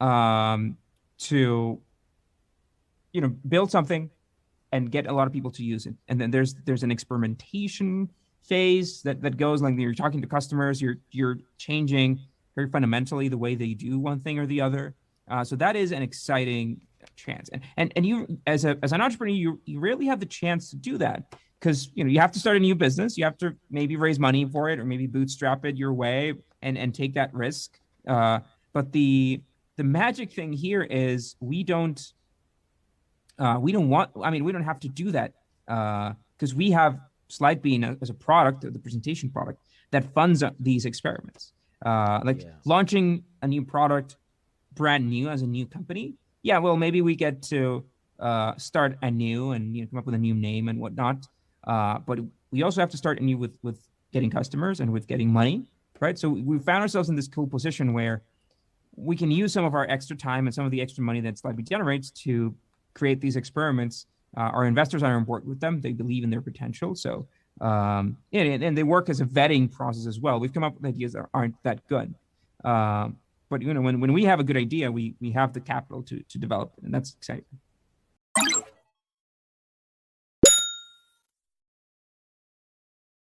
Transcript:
to, build something and get a lot of people to use it. And then there's an experimentation phase that goes, like, you're talking to customers, you're changing very fundamentally the way they do one thing or the other. So that is an exciting chance. And you, as an entrepreneur, you rarely have the chance to do that, because you have to start a new business. You have to maybe raise money for it, or maybe bootstrap it your way and take that risk. But the magic thing here is we don't have to do that, because we have Slidebean as a product, the presentation product, that funds these experiments. Launching a new product brand new as a new company. Yeah, well, maybe we get to start anew and come up with a new name and whatnot. But we also have to start anew with getting customers and with getting money, right? So we found ourselves in this cool position where we can use some of our extra time and some of the extra money that Slidebean generates to create these experiments. Our investors are on board with them. They believe in their potential. So, and they work as a vetting process as well. We've come up with ideas that aren't that good. But when we have a good idea, we have the capital to develop it, and that's exciting.